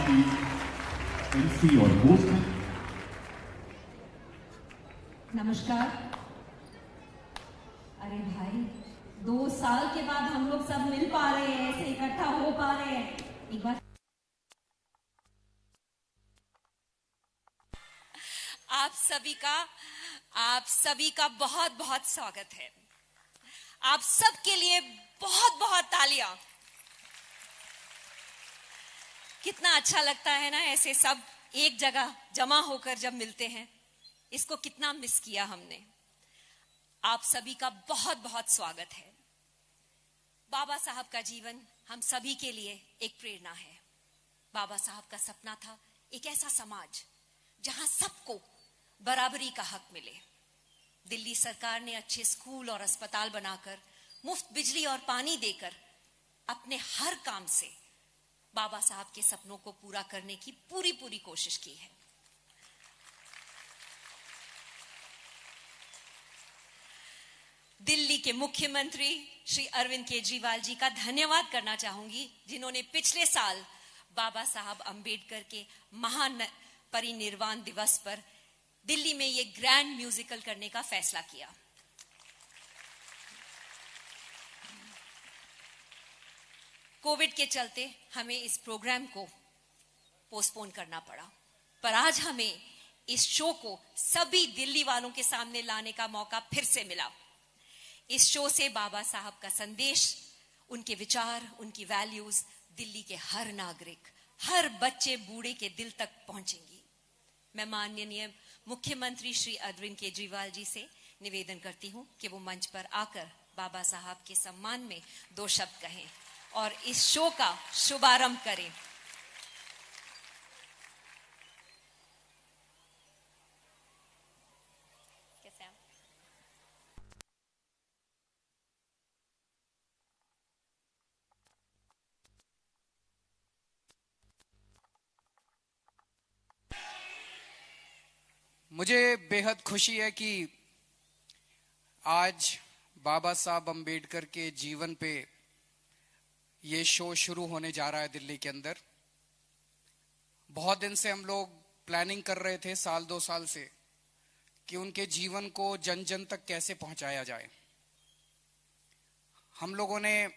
की एमसी और होस्ट हैं। नमस्कार। अरे भाई, 2 साल के बाद हम लोग सब मिल पा रहे हैं, ऐसे इकट्ठा हो पा रहे हैं। एक बार आप सभी का बहुत बहुत स्वागत है। आप सबके लिए बहुत बहुत तालियां। कितना अच्छा लगता है ना ऐसे सब एक जगह जमा होकर जब मिलते हैं। इसको कितना मिस किया हमने। आप सभी का बहुत बहुत स्वागत है। बाबा साहब का जीवन हम सभी के लिए एक प्रेरणा है। बाबा साहब का सपना था एक ऐसा समाज जहां सबको बराबरी का हक मिले। दिल्ली सरकार ने अच्छे स्कूल और अस्पताल बनाकर, मुफ्त बिजली और पानी देकर अपने हर काम से बाबा साहब के सपनों को पूरा करने की पूरी कोशिश की है। दिल्ली के मुख्यमंत्री श्री अरविंद केजरीवाल जी का धन्यवाद करना चाहूंगी, जिन्होंने पिछले साल बाबा साहब अंबेडकर के महान परिनिर्वाण दिवस पर दिल्ली में ये ग्रैंड म्यूजिकल करने का फैसला किया। कोविड के चलते हमें इस प्रोग्राम को पोस्टपोन करना पड़ा, पर आज हमें इस शो को सभी दिल्ली वालों के सामने लाने का मौका फिर से मिला। इस शो से बाबा साहब का संदेश, उनके विचार, उनकी वैल्यूज दिल्ली के हर नागरिक, हर बच्चे बूढ़े के दिल तक पहुंचेंगी। मैं माननीय मुख्यमंत्री श्री अरविंद केजरीवाल जी से निवेदन करती हूं कि वो मंच पर आकर बाबा साहब के सम्मान में 2 शब्द कहें और इस शो का शुभारंभ करें। कैसे आप? मुझे बेहद खुशी है कि आज बाबा साहब अंबेडकर के जीवन पे ये शो शुरू होने जा रहा है दिल्ली के अंदर। बहुत दिन से हम लोग प्लानिंग कर रहे थे, 1-2 साल से, कि उनके जीवन को जन जन तक कैसे पहुंचाया जाए। हम लोगों ने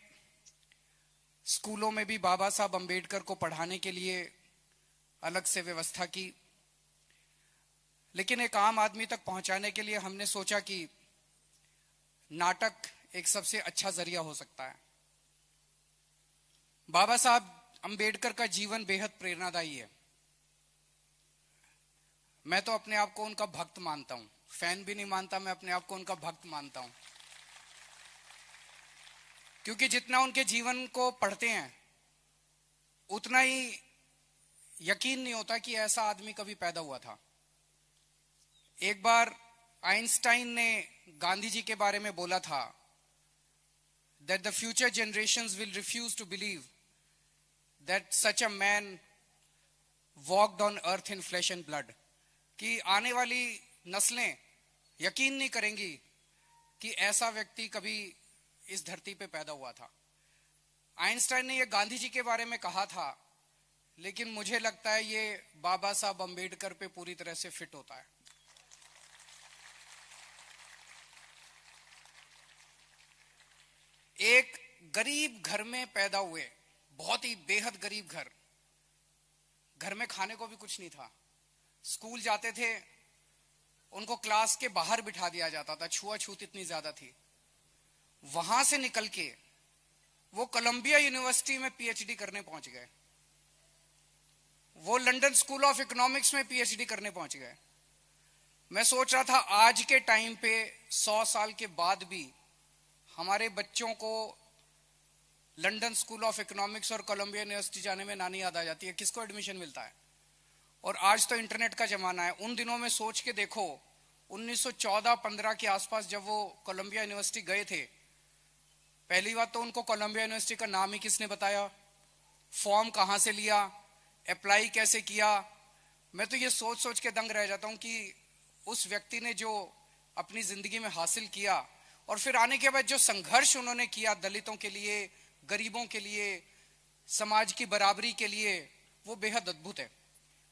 स्कूलों में भी बाबा साहब अंबेडकर को पढ़ाने के लिए अलग से व्यवस्था की, लेकिन एक आम आदमी तक पहुंचाने के लिए हमने सोचा कि नाटक एक सबसे अच्छा जरिया हो सकता है। बाबा साहब अंबेडकर का जीवन बेहद प्रेरणादायी है। मैं तो अपने आप को उनका भक्त मानता हूं, फैन भी नहीं मानता, मैं अपने आप को उनका भक्त मानता हूं, क्योंकि जितना उनके जीवन को पढ़ते हैं उतना ही यकीन नहीं होता कि ऐसा आदमी कभी पैदा हुआ था। एक बार आइंस्टाइन ने गांधी जी के बारे में बोला था that the future generations will refuse to believe that such a man walked on earth in flesh and blood, कि आने वाली नस्लें यकीन नहीं करेंगी कि ऐसा व्यक्ति कभी इस धरती पे पैदा हुआ था। आइंस्टाइन ने ये गांधी जी के बारे में कहा था, लेकिन मुझे लगता है ये बाबा साहब अंबेडकर पे पूरी तरह से फिट होता है। एक गरीब घर में पैदा हुए, बहुत ही बेहद गरीब घर में खाने को भी कुछ नहीं था। स्कूल जाते थे, उनको क्लास के बाहर बिठा दिया जाता था, छुआछूत इतनी ज्यादा थी। वहां से निकल के वो कोलंबिया यूनिवर्सिटी में पीएचडी करने पहुंच गए, वो लंदन स्कूल ऑफ इकोनॉमिक्स में पीएचडी करने पहुंच गए। मैं सोच रहा था आज के टाइम पे 100 साल के बाद भी हमारे बच्चों को लंदन स्कूल ऑफ इकोनॉमिक्स और कोलंबिया यूनिवर्सिटी जाने में नानी याद आ जाती है, किसको एडमिशन मिलता है। और आज तो इंटरनेट का जमाना है। उन दिनों में सोच के देखो, 1914-15 के आसपास जब वो कोलंबिया यूनिवर्सिटी गए थे, पहली बात तो उनको कोलंबिया यूनिवर्सिटी का नाम ही किसने बताया, फॉर्म कहां से लिया, अप्लाई कैसे किया। मैं तो ये सोच सोच के दंग रह जाता हूं कि उस व्यक्ति ने जो अपनी जिंदगी में हासिल किया और फिर आने के बाद जो संघर्ष उन्होंने किया दलितों के लिए, गरीबों के लिए, समाज की बराबरी के लिए, वो बेहद अद्भुत है।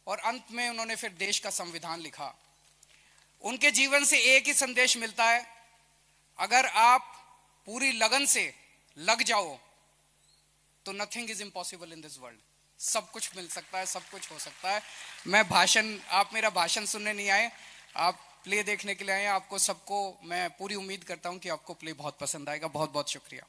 और अंत में उन्होंने फिर देश का संविधान लिखा। उनके जीवन से एक ही संदेश मिलता है, अगर आप पूरी लगन से लग जाओ तो nothing is impossible in this world. सब कुछ मिल सकता है, सब कुछ हो सकता है। आप मेरा भाषण सुनने नहीं आए, आप प्ले देखने के लिए आए। आपको सबको मैं पूरी उम्मीद करता हूं कि आपको प्ले बहुत पसंद आएगा। बहुत बहुत शुक्रिया।